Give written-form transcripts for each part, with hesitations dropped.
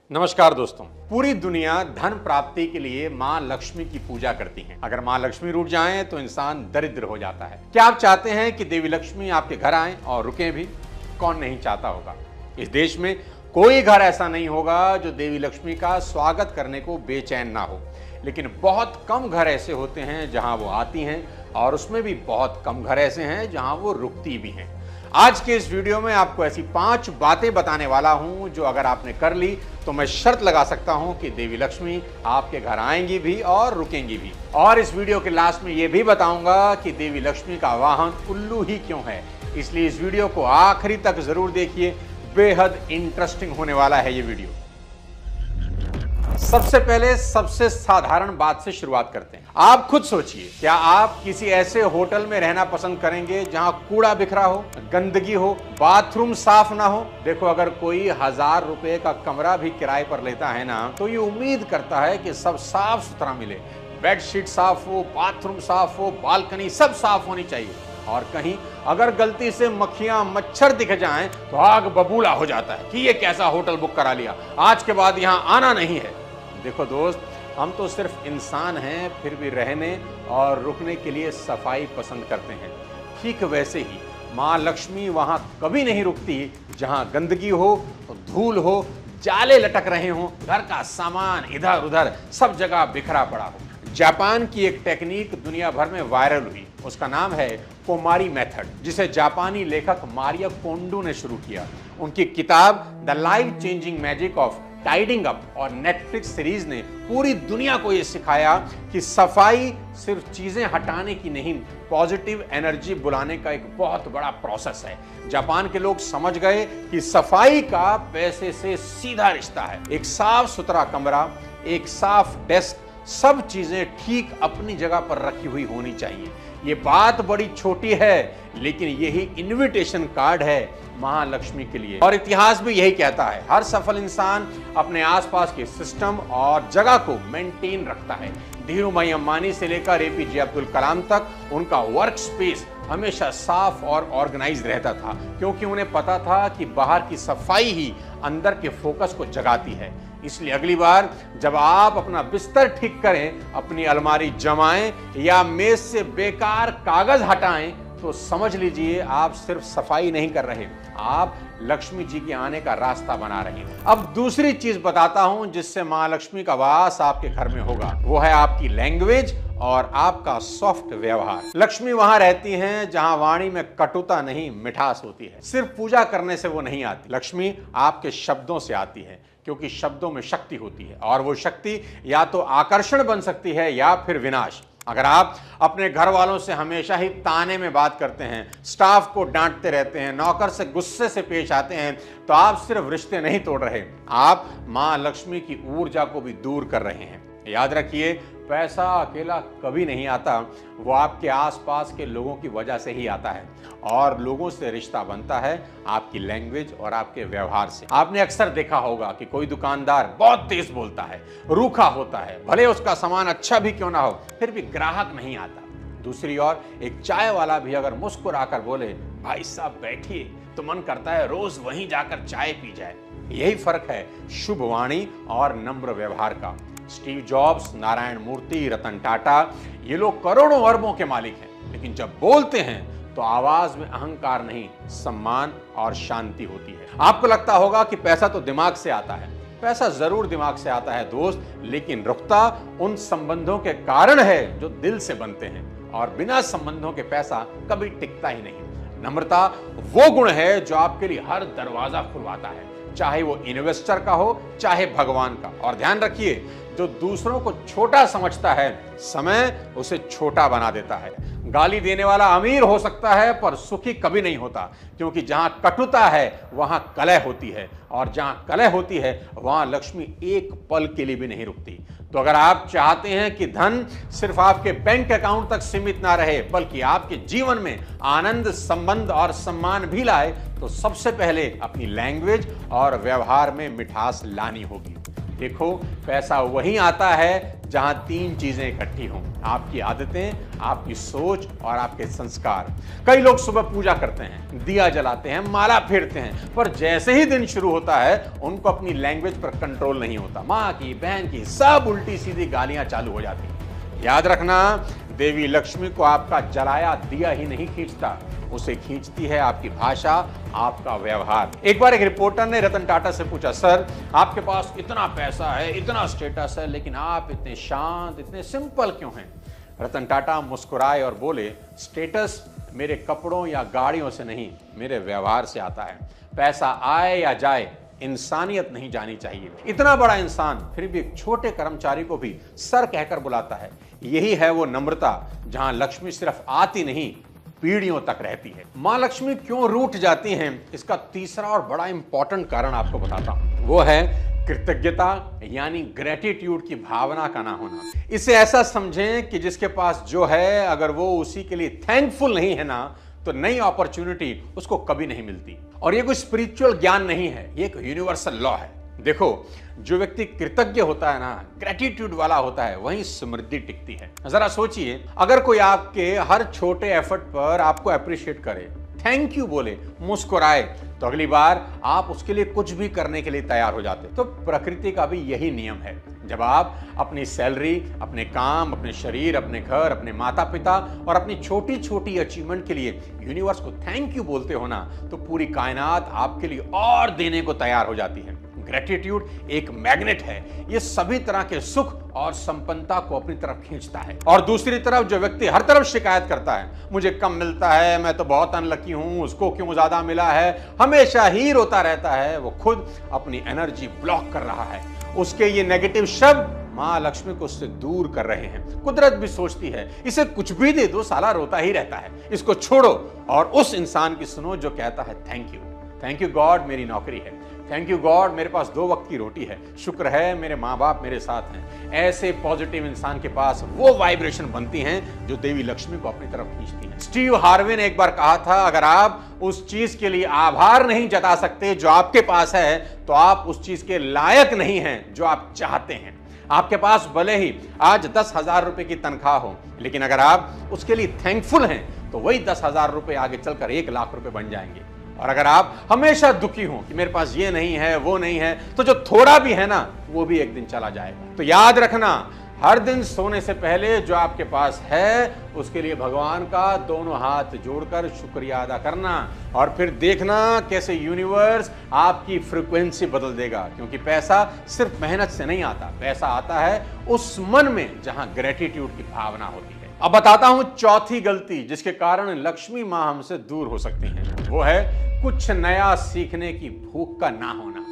नमस्कार दोस्तों। पूरी दुनिया धन प्राप्ति के लिए मां लक्ष्मी की पूजा करती है। अगर मां लक्ष्मी रूठ जाएं तो इंसान दरिद्र हो जाता है। क्या आप चाहते हैं कि देवी लक्ष्मी आपके घर आएं और रुकें भी? कौन नहीं चाहता होगा। इस देश में कोई घर ऐसा नहीं होगा जो देवी लक्ष्मी का स्वागत करने को बेचैन ना हो, लेकिन बहुत कम घर ऐसे होते हैं जहां वो आती हैं और उसमें भी बहुत कम घर ऐसे हैं जहां वो रुकती भी हैं। आज के इस वीडियो में आपको ऐसी 5 बातें बताने वाला हूं जो अगर आपने कर ली तो मैं शर्त लगा सकता हूं कि देवी लक्ष्मी आपके घर आएंगी भी और रुकेंगी भी। और इस वीडियो के लास्ट में यह भी बताऊंगा कि देवी लक्ष्मी का वाहन उल्लू ही क्यों है। इसलिए इस वीडियो को आखिरी तक जरूर देखिए, बेहद इंटरेस्टिंग होने वाला है ये वीडियो। सबसे पहले सबसे साधारण बात से शुरुआत करते हैं। आप खुद सोचिए, क्या आप किसी ऐसे होटल में रहना पसंद करेंगे जहां कूड़ा बिखरा हो, गंदगी हो, बाथरूम साफ ना हो? देखो, अगर कोई 1000 रुपए का कमरा भी किराए पर लेता है ना, तो ये उम्मीद करता है कि सब साफ सुथरा मिले, बेडशीट साफ हो, बाथरूम साफ हो, बालकनी सब साफ होनी चाहिए। और कहीं अगर गलती से मक्खियां मच्छर दिख जाएं तो आग बबूला हो जाता है कि ये कैसा होटल बुक करा लिया, आज के बाद यहां आना नहीं है। देखो दोस्त, हम तो सिर्फ इंसान हैं, फिर भी रहने और रुकने के लिए सफाई पसंद करते हैं। ठीक वैसे ही मां लक्ष्मी वहां कभी नहीं रुकती जहां गंदगी हो, धूल हो, जाले लटक रहे हों, घर का सामान इधर उधर सब जगह बिखरा पड़ा हो। जापान की एक टेक्निक दुनिया भर में वायरल हुई, उसका नाम है कोमारी मेथड, जिसे जापानी लेखक मारिया कोंडू ने शुरू किया। उनकी किताब the life changing magic of tidying up और नेटफ्लिक्स सीरीज ने पूरी दुनिया को यह सिखाया कि सफाई सिर्फ चीजें हटाने की नहीं, पॉजिटिव एनर्जी बुलाने का एक बहुत बड़ा प्रोसेस है। जापान के लोग समझ गए कि सफाई का पैसे से सीधा रिश्ता है। एक साफ सुथरा कमरा, एक साफ डेस्क, सब चीजें ठीक अपनी जगह पर रखी हुई होनी चाहिए। ये बात बड़ी छोटी है, लेकिन यही इनविटेशन कार्ड है महालक्ष्मी के लिए। और इतिहास भी यही कहता है, हर सफल इंसान अपने आसपास के सिस्टम और जगह को मेंटेन रखता है। धीरूभाई अंबानी से लेकर एपीजे अब्दुल कलाम तक उनका वर्क स्पेस हमेशा साफ और ऑर्गेनाइज रहता था, क्योंकि उन्हें पता था कि बाहर की सफाई ही अंदर के फोकस को जगाती है। इसलिए अगली बार जब आप अपना बिस्तर ठीक करें, अपनी अलमारी जमाएं या मेज से बेकार कागज हटाएं, तो समझ लीजिए आप सिर्फ सफाई नहीं कर रहे, आप लक्ष्मी जी के आने का रास्ता बना रहे हैं। अब दूसरी चीज बताता हूं जिससे मां लक्ष्मी का वास आपके घर में होगा, वो है आपकी लैंग्वेज और आपका सॉफ्ट व्यवहार। लक्ष्मी वहां रहती हैं जहां वाणी में कटुता नहीं, मिठास होती है। सिर्फ पूजा करने से वो नहीं आती, लक्ष्मी आपके शब्दों से आती है, क्योंकि शब्दों में शक्ति होती है और वो शक्ति या तो आकर्षण बन सकती है या फिर विनाश। अगर आप अपने घर वालों से हमेशा ही ताने में बात करते हैं, स्टाफ को डांटते रहते हैं, नौकर से गुस्से से पेश आते हैं, तो आप सिर्फ रिश्ते नहीं तोड़ रहे, आप मां लक्ष्मी की ऊर्जा को भी दूर कर रहे हैं। याद रखिए, पैसा अकेला कभी नहीं आता, वो आपके आसपास के लोगों की वजह से ही आता है। और लोगों से रिश्ता बनता है आपकी लैंग्वेज और आपके व्यवहार से। आपने अक्सर देखा होगा कि कोई दुकानदार बहुत तेज बोलता है, रूखा होता है, भले उसका सामान अच्छा भी क्यों ना हो, फिर भी ग्राहक नहीं आता। दूसरी ओर एक चाय वाला भी अगर मुस्कुराकर बोले, भाई साहब बैठिए, तो मन करता है रोज वहीं जाकर चाय पी जाए। यही फर्क है शुभ वाणी और नम्र व्यवहार का। स्टीव जॉब्स, नारायण मूर्ति, रतन टाटा, ये लोग करोड़ों अरबों के मालिक हैं, लेकिन जब बोलते हैं तो आवाज में अहंकार नहीं, सम्मान और शांति होती है। आपको लगता होगा कि पैसा तो दिमाग से आता है। पैसा जरूर दिमाग से आता है दोस्त, लेकिन रुकता उन संबंधों के कारण है जो दिल से बनते हैं, और बिना संबंधों के पैसा कभी टिकता ही नहीं। नम्रता वो गुण है जो आपके लिए हर दरवाजा खुलवाता है, चाहे वो इन्वेस्टर का हो, चाहे भगवान का। और ध्यान रखिए, जो दूसरों को छोटा समझता है, समय उसे छोटा बना देता है। गाली देने वाला अमीर हो सकता है पर सुखी कभी नहीं होता, क्योंकि जहां कटुता है वहां कलह होती है, और जहां कलह होती है वहां लक्ष्मी एक पल के लिए भी नहीं रुकती। तो अगर आप चाहते हैं कि धन सिर्फ आपके बैंक अकाउंट तक सीमित ना रहे, बल्कि आपके जीवन में आनंद, संबंध और सम्मान भी लाए, तो सबसे पहले अपनी लैंग्वेज और व्यवहार में मिठास लानी होगी। देखो, पैसा वहीं आता है जहां 3 चीजें इकट्ठी हों, आपकी आदतें, आपकी सोच और आपके संस्कार। कई लोग सुबह पूजा करते हैं, दिया जलाते हैं, माला फेरते हैं, पर जैसे ही दिन शुरू होता है उनको अपनी लैंग्वेज पर कंट्रोल नहीं होता। माँ की, बहन की, सब उल्टी सीधी गालियां चालू हो जाती हैं। याद रखना, देवी लक्ष्मी को आपका जलाया दिया ही नहीं खींचता, उसे खींचती है आपकी भाषा, आपका व्यवहार। एक बार एक रिपोर्टर ने रतन टाटा से पूछा, सर आपके पास इतना पैसा है, इतना स्टेटस है, लेकिन आप इतने शांत, इतने सिंपल क्यों हैं? रतन टाटा मुस्कुराए और बोले, स्टेटस मेरे कपड़ों या गाड़ियों से नहीं, मेरे व्यवहार से आता है। पैसा आए या जाए, इंसानियत नहीं जानी चाहिए। इतना बड़ा इंसान फिर भी एक छोटे कर्मचारी को भी सर कहकर बुलाता है। यही है वो नम्रता जहां लक्ष्मी सिर्फ आती नहीं, पीढ़ियों तक रहती है। मां लक्ष्मी क्यों रूठ जाती हैं, इसका तीसरा और बड़ा इंपॉर्टेंट कारण आपको बताता हूं। वो है कृतज्ञता, यानी ग्रेटिट्यूड की भावना का ना होना। इसे ऐसा समझें कि जिसके पास जो है, अगर वो उसी के लिए थैंकफुल नहीं है ना, तो नई अपॉर्चुनिटी उसको कभी नहीं मिलती। और ये कोई स्पिरिचुअल ज्ञान नहीं है, ये एक यूनिवर्सल लॉ है। देखो, जो व्यक्ति कृतज्ञ होता है ना, ग्रेटिट्यूड वाला होता है, वहीं समृद्धि टिकती है। जरा सोचिए, अगर कोई आपके हर छोटे एफर्ट पर आपको अप्रिशिएट करे, थैंक यू बोले, मुस्कुराए, तो अगली बार आप उसके लिए कुछ भी करने के लिए तैयार हो जाते। तो प्रकृति का भी यही नियम है। जब आप अपनी सैलरी, अपने काम, अपने शरीर, अपने घर, अपने माता पिता और अपनी छोटी छोटी अचीवमेंट के लिए यूनिवर्स को थैंक यू बोलते हो ना, तो पूरी कायनात आपके लिए और देने को तैयार हो जाती है। ग्रेटिट्यूड एक मैग्नेट है, ये सभी तरह के सुख और संपन्नता को अपनी तरफ खींचता है। और दूसरी तरफ जो व्यक्ति हर तरफ शिकायत करता है, मुझे कम मिलता है, मैं तो बहुत अनलकी हूं, उसको क्यों ज्यादा मिला है, हमेशा ही रोता रहता है, वो खुद अपनी एनर्जी ब्लॉक कर रहा है। उसके ये नेगेटिव शब्द मां लक्ष्मी को उससे दूर कर रहे हैं। कुदरत भी सोचती है, इसे कुछ भी दे दो, साला रोता ही रहता है, इसको छोड़ो और उस इंसान की सुनो जो कहता है thank you. Thank you God, मेरी नौकरी है। थैंक यू गॉड, मेरे पास 2 वक्त की रोटी है। शुक्र है मेरे माँ बाप मेरे साथ हैं। ऐसे पॉजिटिव इंसान के पास वो वाइब्रेशन बनती हैं जो देवी लक्ष्मी को अपनी तरफ खींचती हैं। स्टीव हार्वे ने एक बार कहा था, अगर आप उस चीज के लिए आभार नहीं जता सकते जो आपके पास है, तो आप उस चीज के लायक नहीं हैं जो आप चाहते हैं। आपके पास भले ही आज 10,000 रुपए की तनख्वाह हो, लेकिन अगर आप उसके लिए थैंकफुल हैं, तो वही 10,000 रुपए आगे चलकर 1 लाख रुपए बन जाएंगे। और अगर आप हमेशा दुखी हो कि मेरे पास ये नहीं है, वो नहीं है, तो जो थोड़ा भी है ना, वो भी एक दिन चला जाएगा। तो याद रखना, हर दिन सोने से पहले जो आपके पास है, उसके लिए भगवान का दोनों हाथ जोड़कर शुक्रिया अदा करना, और फिर देखना कैसे यूनिवर्स आपकी फ्रीक्वेंसी बदल देगा। क्योंकि पैसा सिर्फ मेहनत से नहीं आता, पैसा आता है उस मन में जहां ग्रेटिट्यूड की भावना होती है। अब बताता हूं चौथी गलती जिसके कारण लक्ष्मी मां हमसे दूर हो सकती हैं। वो है कुछ नया सीखने की भूख का ना होना।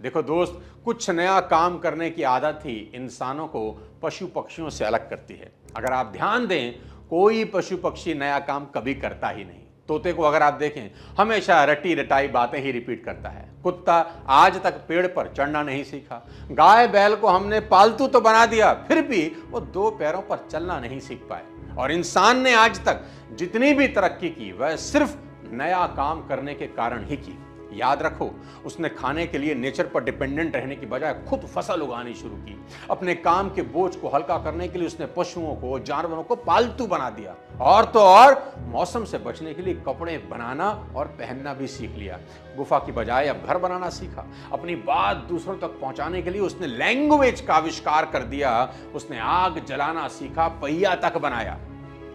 देखो दोस्त, कुछ नया काम करने की आदत ही इंसानों को पशु पक्षियों से अलग करती है। अगर आप ध्यान दें, कोई पशु पक्षी नया काम कभी करता ही नहीं। तोते को अगर आप देखें, हमेशा रटी रटाई बातें ही रिपीट करता है। कुत्ता आज तक पेड़ पर चढ़ना नहीं सीखा। गाय बैल को हमने पालतू तो बना दिया, फिर भी वो 2 पैरों पर चलना नहीं सीख पाए। और इंसान ने आज तक जितनी भी तरक्की की, वह सिर्फ नया काम करने के कारण ही की। याद रखो, उसने खाने के लिए नेचर पर डिपेंडेंट रहने की बजाय खुद फसल उगानी शुरू की। अपने काम के बोझ को हल्का करने के लिए उसने पशुओं को, जानवरों को पालतू बना दिया। और तो और मौसम से बचने के लिए कपड़े बनाना और पहनना भी सीख लिया। गुफा की बजाय अब घर बनाना सीखा। अपनी बात दूसरों तक पहुंचाने के लिए उसने लैंग्वेज का आविष्कार कर दिया। उसने आग जलाना सीखा, पहिया तक बनाया।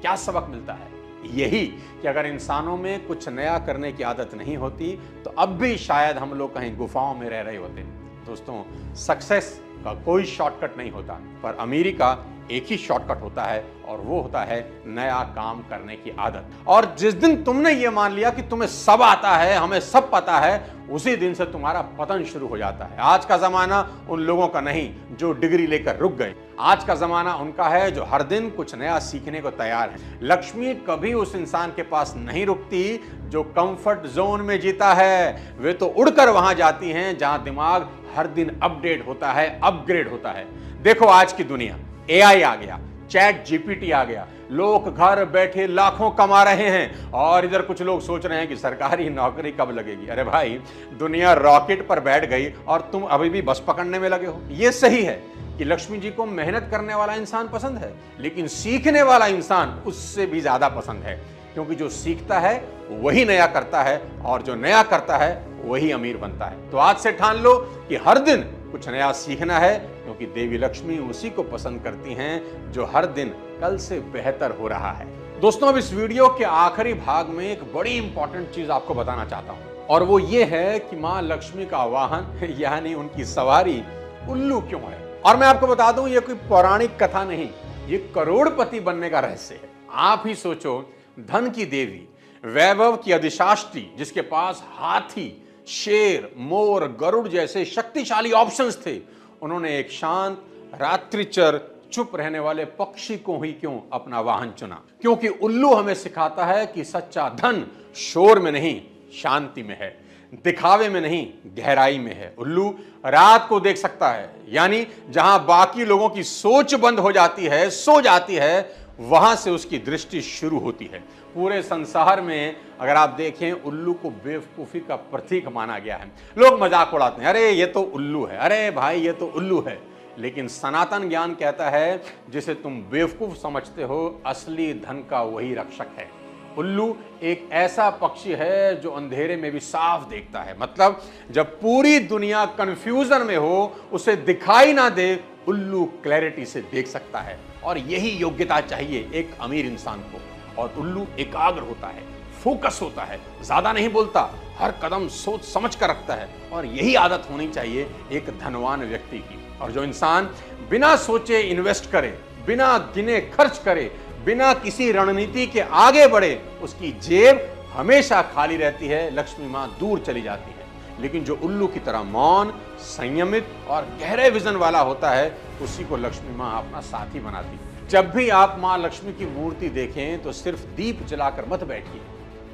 क्या सबक मिलता है? यही कि अगर इंसानों में कुछ नया करने की आदत नहीं होती, तो अब भी शायद हम लोग कहीं गुफाओं में रह रहे होते। दोस्तों, सक्सेस का कोई शॉर्टकट नहीं होता, पर अमीरी का एक ही शॉर्टकट होता है, और वो होता है नया काम करने की आदत। और जिस दिन तुमने ये मान लिया कि तुम्हें सब आता है, हमें सब पता है, उसी दिन से तुम्हारा पतन शुरू हो जाता है। आज का जमाना उन लोगों का नहीं जो डिग्री लेकर रुक गए। आज का जमाना उनका है जो हर दिन कुछ नया सीखने को तैयार है। लक्ष्मी कभी उस इंसान के पास नहीं रुकती जो कंफर्ट जोन में जीता है। वे तो उड़कर वहां जाती हैं जहां दिमाग हर दिन अपडेट होता है, अपग्रेड होता है। देखो आज की दुनिया, AI आ गया, चैट GPT आ गया, लोग घर बैठे लाखों कमा रहे हैं और इधर कुछ लोग सोच रहे हैं कि सरकारी नौकरी कब लगेगी। अरे भाई, दुनिया रॉकेट पर बैठ गई और तुम अभी भी बस पकड़ने में लगे हो। यह सही है कि लक्ष्मी जी को मेहनत करने वाला इंसान पसंद है, लेकिन सीखने वाला इंसान उससे भी ज्यादा पसंद है, क्योंकि जो सीखता है वही नया करता है और जो नया करता है वही अमीर बनता है। तो आज से ठान लो कि हर दिन कुछ नया सीखना है, क्योंकि देवी लक्ष्मी उसी को पसंद करती हैं जो हर दिन कल से बेहतर हो रहा है। दोस्तों, अब इस वीडियो के आखिरी भाग में एक बड़ी इंपॉर्टेंट चीज आपको बताना चाहता हूं, और वो ये है कि मां लक्ष्मी का वाहन यानी उनकी सवारी उल्लू क्यों है। और मैं आपको बता दूं, ये कोई पौराणिक कथा नहीं, ये करोड़पति बनने का रहस्य है। आप ही सोचो, धन की देवी, वैभव की अधिशात्री, जिसके पास हाथी, शेर, मोर, गरुड़ जैसे शक्तिशाली ऑप्शंस थे, उन्होंने एक शांत, रात्रिचर, चुप रहने वाले पक्षी को ही क्यों अपना वाहन चुना? क्योंकि उल्लू हमें सिखाता है कि सच्चा धन शोर में नहीं, शांति में है, दिखावे में नहीं, गहराई में है। उल्लू रात को देख सकता है, यानी जहां बाकी लोगों की सोच बंद हो जाती है, सो जाती है, वहां से उसकी दृष्टि शुरू होती है। पूरे संसार में अगर आप देखें, उल्लू को बेवकूफी का प्रतीक माना गया है। लोग मजाक उड़ाते हैं, अरे ये तो उल्लू है, अरे भाई ये तो उल्लू है। लेकिन सनातन ज्ञान कहता है, जिसे तुम बेवकूफ समझते हो, असली धन का वही रक्षक है। उल्लू एक ऐसा पक्षी है जो अंधेरे में भी साफ देखता है। मतलब जब पूरी दुनिया कंफ्यूजन में हो, उसे दिखाई ना दे, उल्लू क्लैरिटी से देख सकता है। और यही योग्यता चाहिए एक अमीर इंसान को। और उल्लू एकाग्र होता है, फोकस होता है, ज्यादा नहीं बोलता, हर कदम सोच समझ कर रखता है। और यही आदत होनी चाहिए एक धनवान व्यक्ति की। और जो इंसान बिना सोचे इन्वेस्ट करे, बिना गिने खर्च करे, बिना किसी रणनीति के आगे बढ़े, उसकी जेब हमेशा खाली रहती है, लक्ष्मी मां दूर चली जाती है। लेकिन जो उल्लू की तरह मौन, संयमित और गहरे विजन वाला होता है, उसी को लक्ष्मी मां अपना साथी बनाती है। जब भी आप मां लक्ष्मी की मूर्ति देखें तो सिर्फ दीप जलाकर मत बैठिए,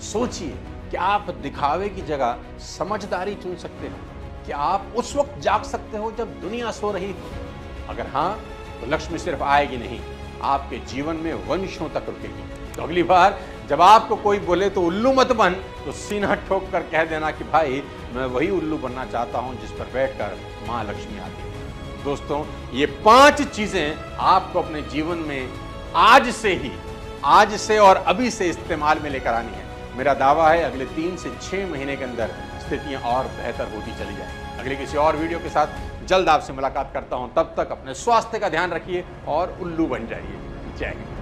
सोचिए कि आप दिखावे की जगह समझदारी चुन सकते हो। क्या आप उस वक्त जाग सकते हो जब दुनिया सो रही हो? अगर हाँ, तो लक्ष्मी सिर्फ आएगी नहीं, आपके जीवन में वंशों तक रुकेगी। तो अगली बार जब आपको कोई बोले तो उल्लू मत बन, तो सीना ठोक कर कह देना कि भाई मैं वही उल्लू बनना चाहता हूं जिस पर बैठकर मां लक्ष्मी आती है। दोस्तों, ये 5 चीजें आपको अपने जीवन में आज से और अभी से इस्तेमाल में लेकर आनी है। मेरा दावा है अगले 3 से 6 महीने के अंदर स्थितियां और बेहतर होती चली जाएंगी। अगले किसी और वीडियो के साथ जल्द आपसे मुलाकात करता हूं। तब तक अपने स्वास्थ्य का ध्यान रखिए और उल्लू बन जाइए। जय हिंद।